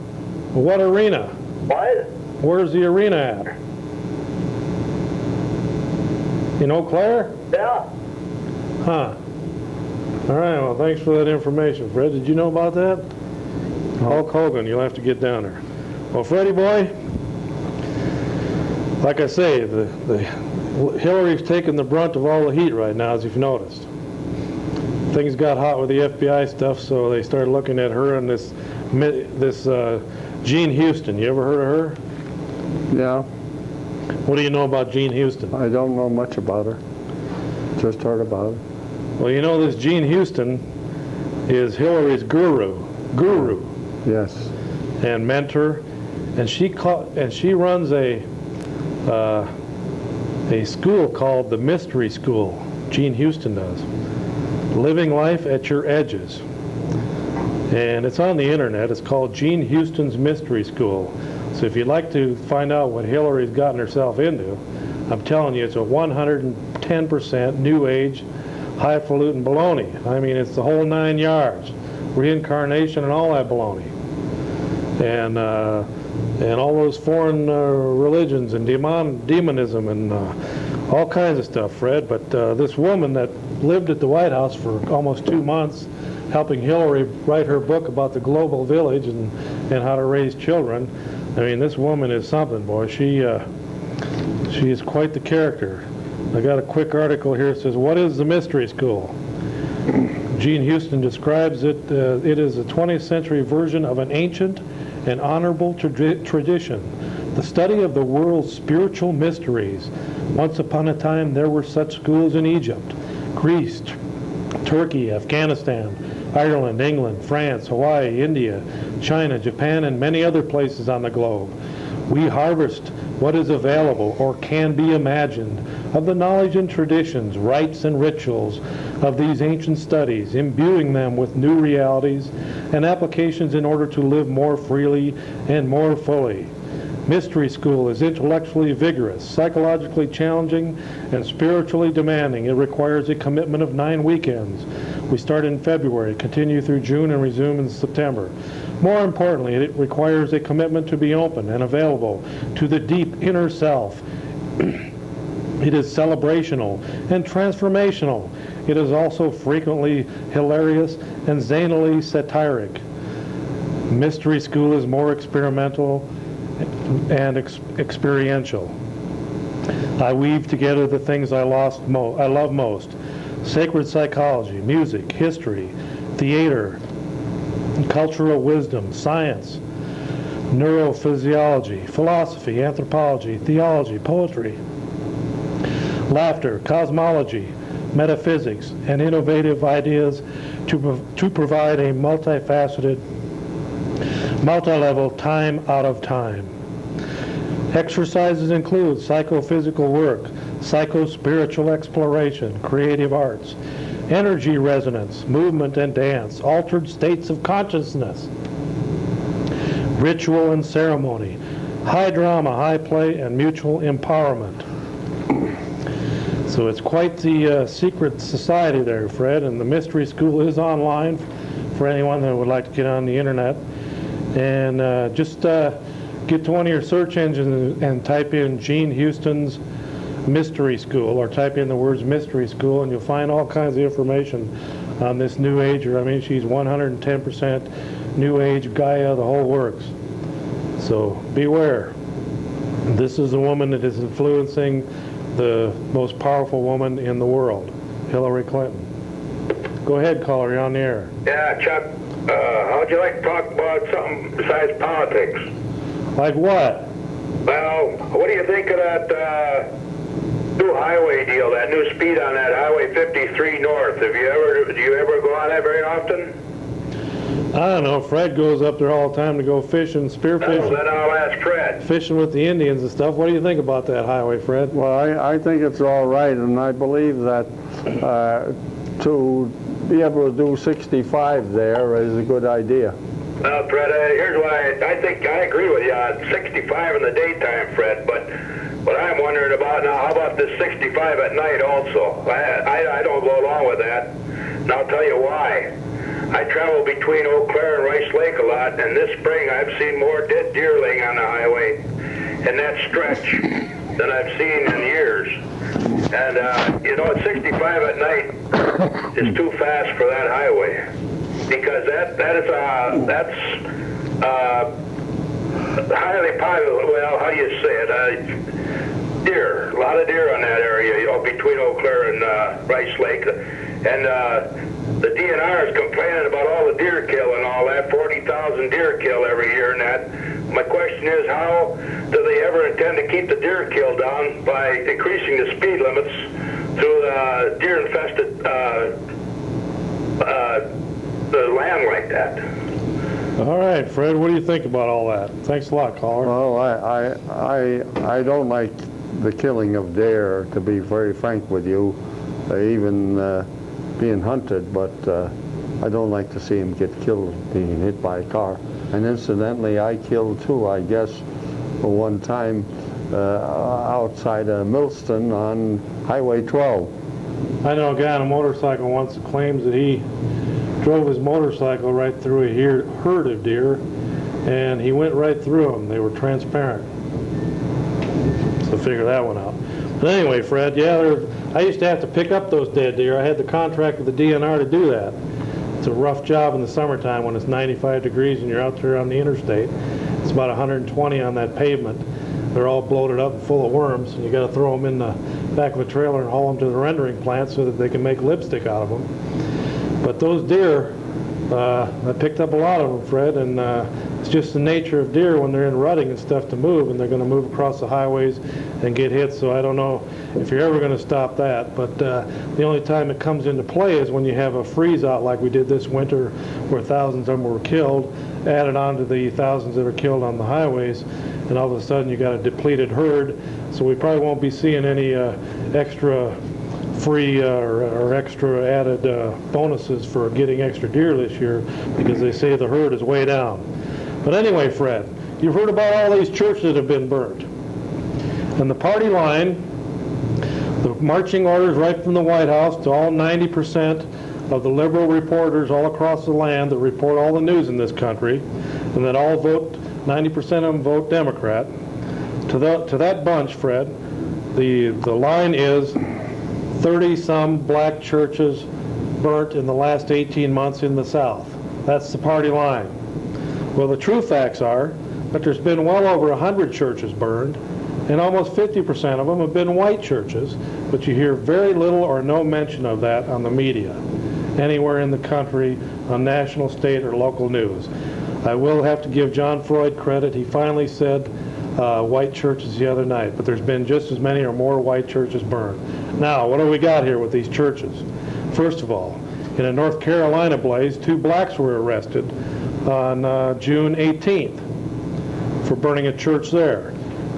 What arena? What? Where's the arena at? In Eau Claire? Yeah. Huh. All right, well, thanks for that information, Fred. Did you know about that? Hulk Hogan, you'll have to get down there. Well, Freddie boy, like I say, Hillary's taking the brunt of all the heat right now, as you've noticed. Things got hot with the FBI stuff, so they started looking at her and this Jean Houston. You ever heard of her? Yeah. What do you know about Jean Houston? I don't know much about her. Just heard about her. Well, you know this Jean Houston is Hillary's guru, Yes. and mentor, and she runs a school called the Mystery School. Jean Houston does. Living Life at Your Edges. And it's on the internet. It's called Jean Houston's Mystery School. So if you'd like to find out what Hillary's gotten herself into, I'm telling you, it's a 110% New Age, highfalutin baloney. I mean, it's the whole 9 yards. reincarnation, and all that baloney. And all those foreign religions and demonism and all kinds of stuff, Fred. But this woman that lived at the White House for almost 2 months, helping Hillary write her book about the global village and how to raise children. I mean, this woman is something, boy. She is quite the character. I got a quick article here that says, "What is the Mystery School?" Gene Houston describes it, it is a 20th century version of an ancient and honorable tradition, the study of the world's spiritual mysteries. Once upon a time, there were such schools in Egypt, Greece, Turkey, Afghanistan, Ireland, England, France, Hawaii, India, China, Japan, and many other places on the globe. We harvest what is available or can be imagined of the knowledge and traditions, rites and rituals of these ancient studies, imbuing them with new realities and applications in order to live more freely and more fully. Mystery School is intellectually vigorous, psychologically challenging, and spiritually demanding. It requires a commitment of 9 weekends. We start in February, continue through June, and resume in September. More importantly, it requires a commitment to be open and available to the deep inner self. It is celebrational and transformational. It is also frequently hilarious and zanily satiric. Mystery School is more experimental and experiential. I weave together the things I love most: sacred psychology, music, history, theater, cultural wisdom, science, neurophysiology, philosophy, anthropology, theology, poetry, laughter, cosmology, metaphysics, and innovative ideas to provide a multifaceted, multi-level time out of time. Exercises include psychophysical work, psycho-spiritual exploration, creative arts, energy resonance, movement and dance, altered states of consciousness, ritual and ceremony, high drama, high play, and mutual empowerment. So it's quite the secret society there, Fred, and the Mystery School is online for anyone that would like to get on the internet. And just get to one of your search engines and type in Gene Houston's Mystery School, or type in the words Mystery School, and you'll find all kinds of information on this New Ager. I mean, she's 110% New Age, Gaia, the whole works. So beware. This is a woman that is influencing the most powerful woman in the world, Hillary Clinton. Go ahead, caller, you're on the air. Yeah, Chuck, how'd you like to talk about something besides politics? Like what? Well, what do you think of that new highway deal, that new speed on that Highway 53 North? Do you ever go on that very often? I don't know. Fred goes up there all the time to go fishing, spearfishing. Then I'll ask Fred. Fishing with the Indians and stuff. What do you think about that highway, Fred? Well, I think it's all right, and I believe that to be able to do 65 there is a good idea. Well, Fred, here's why I think I agree with you on 65 in the daytime, Fred, but what I'm wondering about now, how about this 65 at night also? I don't go along with that, and I'll tell you why. I travel between Eau Claire and Rice Lake a lot, and this spring I've seen more dead deer laying on the highway in that stretch than I've seen in years. And, at 65 at night is too fast for that highway, because that's highly popular, well, how do you say it, deer, a lot of deer on that area, between Eau Claire and Rice Lake. And the DNR is complaining about all the deer kill and all that, 40,000 deer kill every year and that. My question is, how do they ever intend to keep the deer kill down by increasing the speed limits through the deer-infested the land like that? All right, Fred, what do you think about all that? Thanks a lot, caller. Well, I don't like the killing of deer, to be very frank with you, even being hunted, but I don't like to see him get killed being hit by a car. And incidentally, I killed two, I guess, one time outside of Millston on Highway 12. I know a guy on a motorcycle once claims that he drove his motorcycle right through a herd of deer, and he went right through them. They were transparent. So figure that one out. But anyway, Fred, yeah, I used to have to pick up those dead deer. I had the contract with the DNR to do that. It's a rough job in the summertime when it's 95 degrees and you're out there on the interstate. It's about 120 on that pavement. They're all bloated up and full of worms, and you got to throw them in the back of a trailer and haul them to the rendering plant so that they can make lipstick out of them. But those deer, I picked up a lot of them, Fred, and it's just the nature of deer when they're in rutting and stuff to move, and they're going to move across the highways and get hit, so I don't know if you're ever going to stop that. But the only time it comes into play is when you have a freeze out like we did this winter where thousands of them were killed, added on to the thousands that are killed on the highways, and all of a sudden you got a depleted herd, so we probably won't be seeing any extra free or extra added bonuses for getting extra deer this year because they say the herd is way down. But anyway, Fred, you've heard about all these churches that have been burnt. And the party line, the marching orders right from the White House to all 90% of the liberal reporters all across the land that report all the news in this country, and that all vote, 90% of them vote Democrat. To that bunch, Fred, the line is 30-some black churches burnt in the last 18 months in the South. That's the party line. Well, the true facts are that there's been well over 100 churches burned, and almost 50% of them have been white churches, but you hear very little or no mention of that on the media, anywhere in the country, on national, state, or local news. I will have to give John Freud credit. He finally said white churches the other night, but there's been just as many or more white churches burned. Now, what do we got here with these churches? First of all, in a North Carolina blaze, 2 blacks were arrested on June 18th for burning a church there.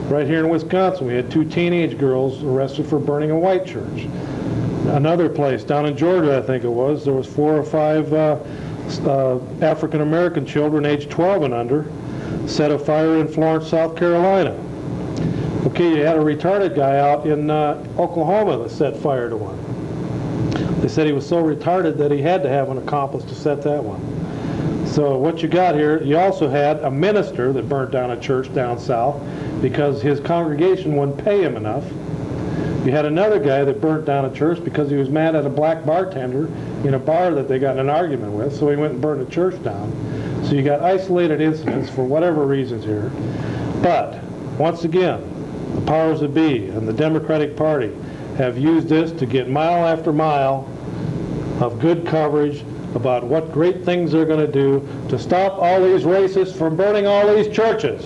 Right here in Wisconsin, we had 2 teenage girls arrested for burning a white church. Another place, down in Georgia, I think it was, there was 4 or 5 African-American children aged 12 and under set a fire in Florence, South Carolina. Okay, you had a retarded guy out in Oklahoma that set fire to one. They said he was so retarded that he had to have an accomplice to set that one. So what you got here, you also had a minister that burnt down a church down south because his congregation wouldn't pay him enough. You had another guy that burnt down a church because he was mad at a black bartender in a bar that they got in an argument with, so he went and burned a church down. So you got isolated incidents for whatever reasons here. But, once again, the powers that be and the Democratic Party have used this to get mile after mile of good coverage about what great things they're going to do to stop all these racists from burning all these churches.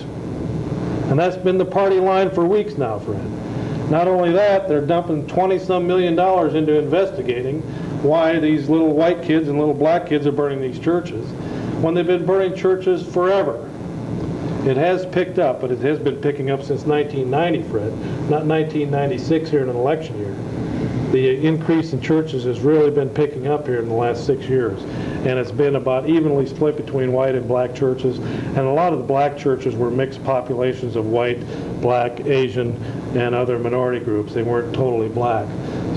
And that's been the party line for weeks now, Fred. Not only that, they're dumping $20-some million into investigating why these little white kids and little black kids are burning these churches when they've been burning churches forever. It has picked up, but it has been picking up since 1990, Fred, not 1996 here in an election year. The increase in churches has really been picking up here in the last 6 years, and it's been about evenly split between white and black churches, and a lot of the black churches were mixed populations of white, black, Asian, and other minority groups. They weren't totally black.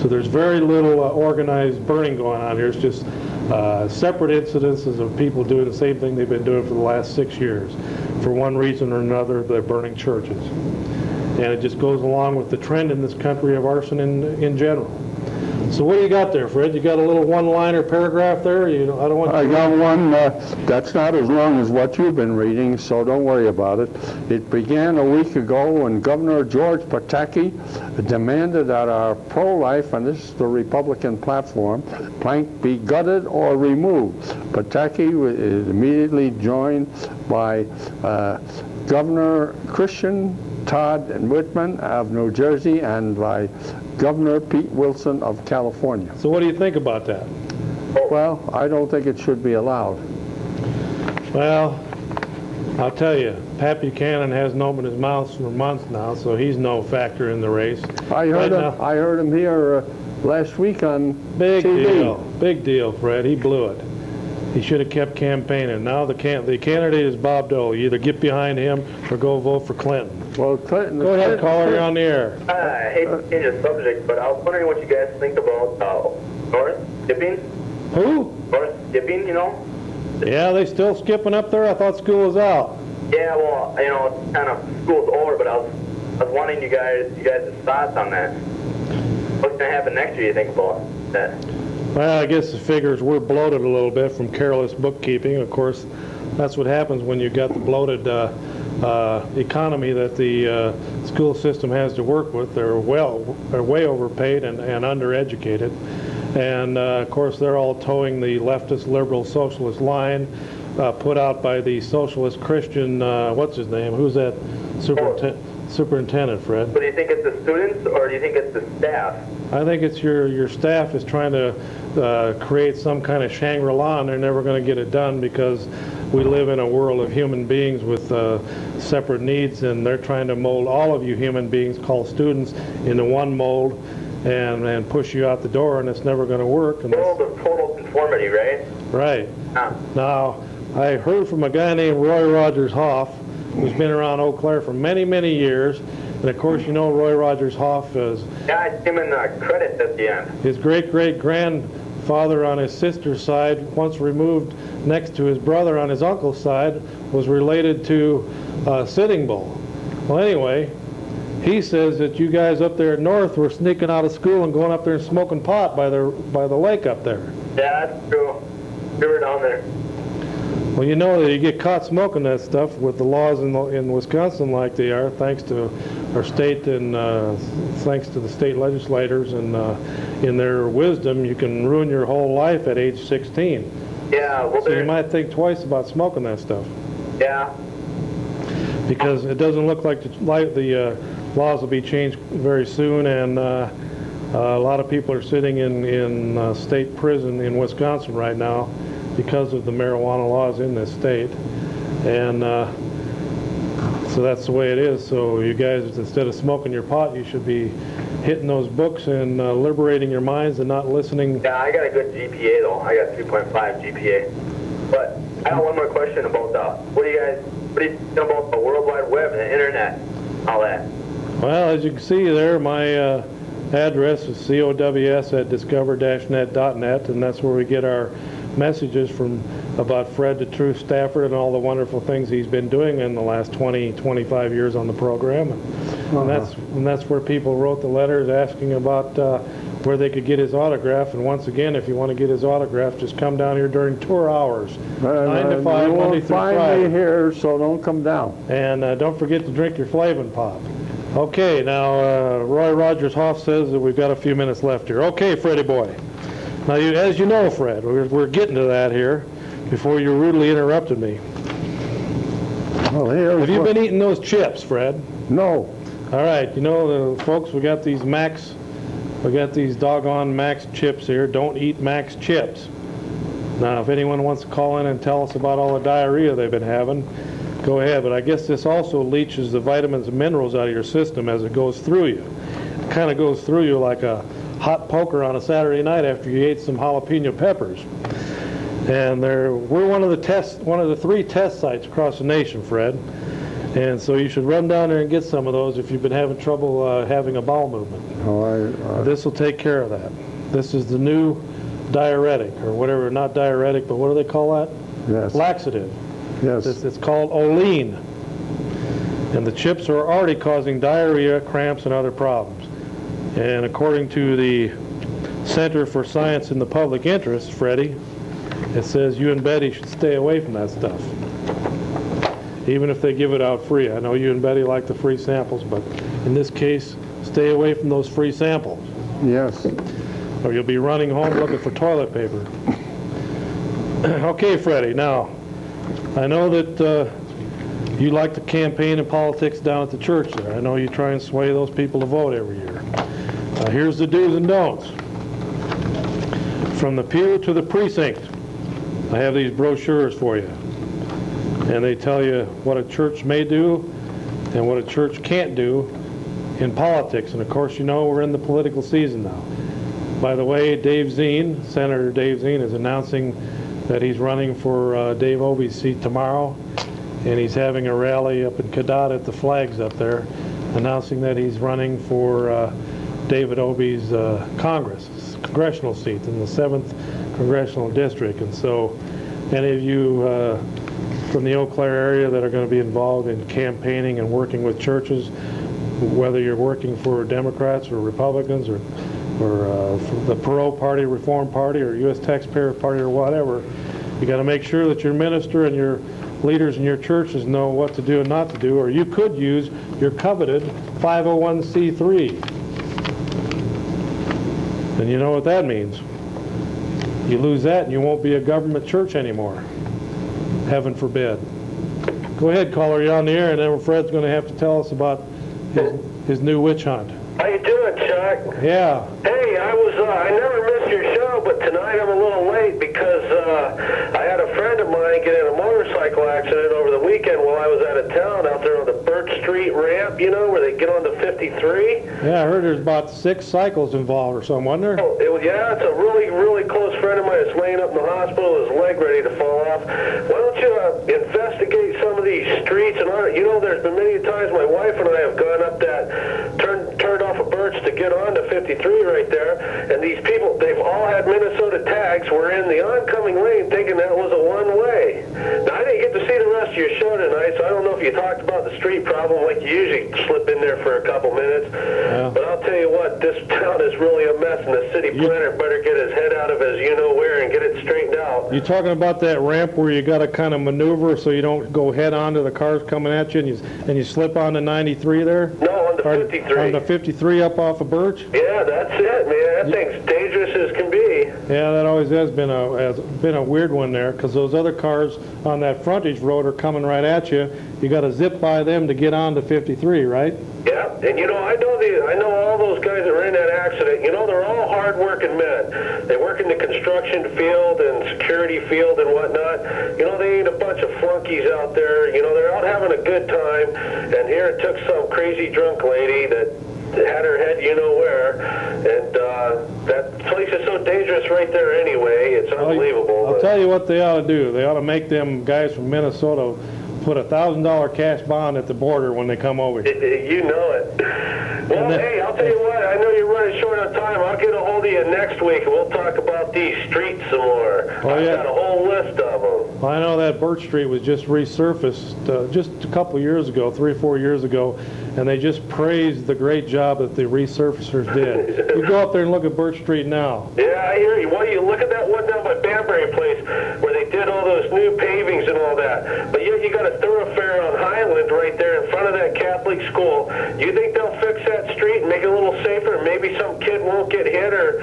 So there's very little organized burning going on here. It's just separate incidences of people doing the same thing they've been doing for the last 6 years. For one reason or another, they're burning churches. And it just goes along with the trend in this country of arson in general. So what do you got there, Fred? You got a little one-liner paragraph there? I don't want. I got one that's not as long as what you've been reading, so don't worry about it. It began a week ago when Governor George Pataki demanded that our pro-life, and this is the Republican platform, plank be gutted or removed. Pataki is immediately joined by Governor Christian Todd Whitman of New Jersey and by Governor Pete Wilson of California. So what do you think about that? Well, I don't think it should be allowed. Well, I'll tell you, Pat Buchanan hasn't opened his mouth for months now, so he's no factor in the race. I heard him here last week on Big TV. deal. Big deal, Fred. He blew it. He should have kept campaigning. Now the candidate is Bob Dole. You either get behind him or go vote for Clinton. Well, Clinton... Go ahead, caller, you're on the air. I hate to change the subject, but I was wondering what you guys think about North tipping. Who? North skipping, you know? Yeah, they still skipping up there? I thought school was out. Yeah, well, you know, it's kind of school's over, but I was wanting you guys' thoughts on that. What's gonna happen next year? You think about that? Well, I guess the figures were bloated a little bit from careless bookkeeping. Of course, that's what happens when you've got the bloated economy that the school system has to work with. They're way overpaid and undereducated. And, of course, they're all towing the leftist, liberal, socialist line put out by the socialist Christian, what's his name? Who's that superintendent, Fred? But do you think it's the students or do you think it's the staff? I think it's your staff is trying to create some kind of Shangri-La, and they're never going to get it done because we live in a world of human beings with separate needs, and they're trying to mold all of you human beings called students into one mold and push you out the door, and it's never going to work. And World of total conformity, right? right. Huh. Now, I heard from a guy named Roy Rogers Hoff, who's been around Eau Claire for many, many years. And of course, you know Roy Rogers Hoff is... Yeah, I give him credits at the end. His great-great-grandfather on his sister's side, once removed next to his brother on his uncle's side, was related to Sitting Bull. Well, anyway, he says that you guys up there north were sneaking out of school and going up there and smoking pot by the lake up there. Yeah, that's true. We were down there. Well, you know that you get caught smoking that stuff with the laws in Wisconsin like they are, thanks to our state and thanks to the state legislators and in their wisdom, you can ruin your whole life at age 16. Yeah, well, So you might think twice about smoking that stuff. Yeah. Because it doesn't look like the laws will be changed very soon, and a lot of people are sitting in state prison in Wisconsin right now because of the marijuana laws in this state. And so that's the way it is. So you guys, instead of smoking your pot, you should be hitting those books and liberating your minds and not listening. Yeah, I got a good GPA though. I got 3.5 GPA. But I got one more question about what do you know about the World Wide Web and the internet, all that? Well, as you can see there, my address is cows@discover-net.net, and that's where we get our messages from about Fred the Truth Stafford and all the wonderful things he's been doing in the last 25 years on the program. And that's where people wrote the letters asking about where they could get his autograph. And once again, if you want to get his autograph, just come down here during tour hours, 9 to 5, you Monday won't through find Friday. me here, so don't come down. And don't forget to drink your Flavin Pop. Okay, now Roy Rogers Hoff says that we've got a few minutes left here. Okay, Freddie boy. Now, as you know, Fred, we're getting to that here before you rudely interrupted me. Well, here's Have you what- been eating those chips, Fred? No. All right, you know, folks, we got these doggone Max chips here. Don't eat Max chips. Now, if anyone wants to call in and tell us about all the diarrhea they've been having, go ahead. But I guess this also leaches the vitamins and minerals out of your system as it goes through you. It kind of goes through you like a hot poker on a Saturday night after you ate some jalapeno peppers. And we're one of the 3 test sites across the nation, Fred. And so you should run down there and get some of those if you've been having trouble having a bowel movement. This will take care of that. This is the new diuretic, or whatever, not diuretic, but what do they call that? Yes. Laxative. Yes. It's called Olean. And the chips are already causing diarrhea, cramps, and other problems. And according to the Center for Science in the Public Interest, Freddie, it says you and Betty should stay away from that stuff. Even if they give it out free. I know you and Betty like the free samples, but in this case, stay away from those free samples. Yes. Or you'll be running home looking for toilet paper. Okay, Freddie, now, I know that you like to campaign and politics down at the church there. I know you try and sway those people to vote every year. Here's the do's and don'ts. From the pew to the precinct, I have these brochures for you. And they tell you what a church may do and what a church can't do in politics. And of course, you know we're in the political season now. By the way, Senator Dave Zine is announcing that he's running for Dave Obey's seat tomorrow. And he's having a rally up in Cadott at the flags up there, announcing that he's running for David Obey's congressional seat in the 7th congressional district. And so any of you from the Eau Claire area that are going to be involved in campaigning and working with churches, whether you're working for Democrats or Republicans or for the Perot Party, Reform Party, or U.S. Taxpayer Party, or whatever, you got to make sure that your minister and your leaders in your churches know what to do and not to do, or you could use your coveted 501c3. And you know what that means. You lose that and you won't be a government church anymore. Heaven forbid. Go ahead, caller, you're on the air, and then Fred's going to have to tell us about his new witch hunt. How you doing, Chuck? Yeah. Hey, I never missed your show, but tonight I'm a little late because I had a friend of mine get in a motorcycle accident over the weekend while I was out of town out there on the Birch Street ramp, you know, where they get on to 53. Yeah, I heard there's about 6 cycles involved or something, wasn't there? Oh, yeah, it's a really, really close friend of mine that's laying up in the hospital with his leg ready to fall off. Why don't you investigate some of these streets? And you know, there's been many times my wife and I have gone up that, turned off a Birch to get on to 53 right there, and these people, they've all had Minnesota tags. We're in the oncoming lane thinking that was a one-way. Now, I didn't get to see the rest of your show tonight, so I don't know if you talked about the street problem like you usually slip in there for a couple minutes. Yeah. But I'll tell you what, this town is really a mess, and the city planner better get his head out of his you-know-where and get it straightened out. You talking about that ramp where you got to kind of maneuver so you don't go head on to the cars coming at you and you slip on the 93 there? No, on the 53. On the 53 up off of Birch? Yeah, that's it, man. That thing's dangerous as can be. Yeah, that always has been a weird one there, because those other cars on that frontage road are coming right at you. You got to zip by them to get on to 53, right? Yeah, and you know, I know all those guys that were in that accident. You know, they're all hard-working men. They work in the construction field and security field and whatnot. You know, they ain't a bunch of flunkies out there. You know, they're out having a good time. And here it took some crazy drunk lady that had her head you know where, and that place is so dangerous right there anyway. It's unbelievable. I'll tell you what they ought to do. They ought to make them guys from Minnesota put a $1,000 cash bond at the border when they come over here. You know it. Well, hey, I'll tell you what, I know you're running short on time. I'll get a hold of you next week, and we'll talk about these streets some more. I've got a whole list of them. Well, I know that Birch Street was just resurfaced just a couple years ago, 3 or 4 years ago, and they just praised the great job that the resurfacers did. You go up there and look at Birch Street now. Yeah, I hear you. Well, you look at that one down by Banbury Place where they did all those new pavings and all that. But yet you got a thoroughfare on Highland right there in front of that Catholic school. You think they'll fix that street and make it a little safer, and maybe some kid won't get hit or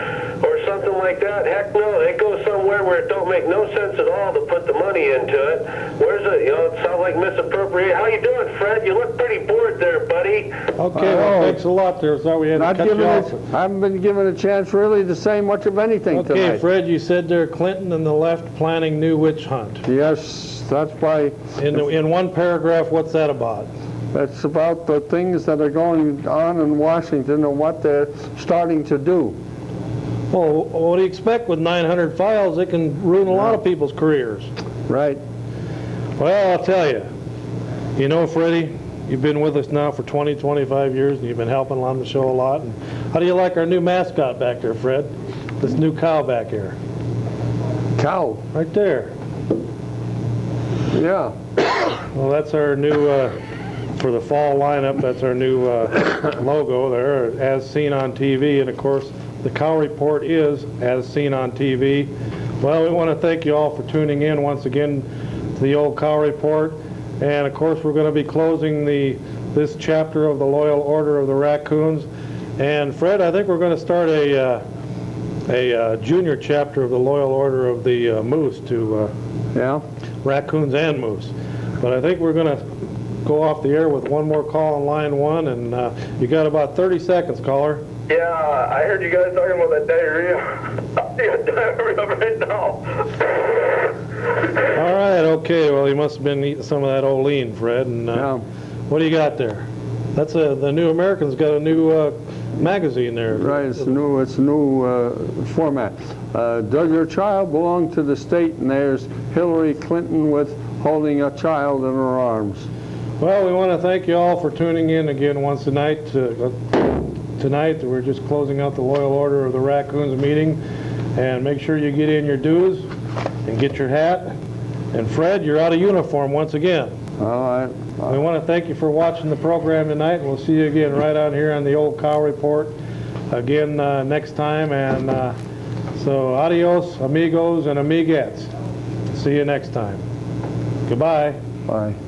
something like that? Heck no, it goes somewhere where it don't make no sense at all to put the money into it. Where's it? You know, it sounds like misappropriate. How you doing, Fred? You look pretty bored there, buddy. Okay, well, thanks a lot there. Sorry we had to cut you off. I haven't been given a chance really to say much of anything tonight. Okay, Fred, you said there Clinton and the left planning new witch hunt. Yes, that's why. In one paragraph, what's that about? It's about the things that are going on in Washington and what they're starting to do. Well, what do you expect with 900 files? It can ruin a lot of people's careers. Right. Well, I'll tell you. You know, Freddie, you've been with us now for 20, 25 years, and you've been helping on the show a lot. And how do you like our new mascot back there, Fred? This new cow back here. Cow. Right there. Yeah. Well, that's our new, for the fall lineup, that's our new logo there, as seen on TV. And, of course, the Cow Report is as seen on TV. Well, we want to thank you all for tuning in once again to the old Cow Report. And, of course, we're going to be closing this chapter of the Loyal Order of the Raccoons. And, Fred, I think we're going to start a junior chapter of the Loyal Order of the Moose to raccoons and moose. But I think we're going to go off the air with one more call on line one, and you got about 30 seconds, caller. Yeah, I heard you guys talking about that diarrhea. I'm getting diarrhea right now. All right, okay. Well, you must have been eating some of that Olean, Fred. And what do you got there? That's the New American's got a new magazine there. Right, it's a new format. Does your child belong to the state? And there's Hillary Clinton with holding a child in her arms. Well, we want to thank you all for tuning in again once tonight. Tonight, we're just closing out the Loyal Order of the Raccoons meeting. And make sure you get in your dues and get your hat. And Fred, you're out of uniform once again. All right. We want to thank you for watching the program tonight, and we'll see you again right out here on the Old Cow Report again next time. And so adios, amigos and amiguettes. See you next time. Goodbye. Bye.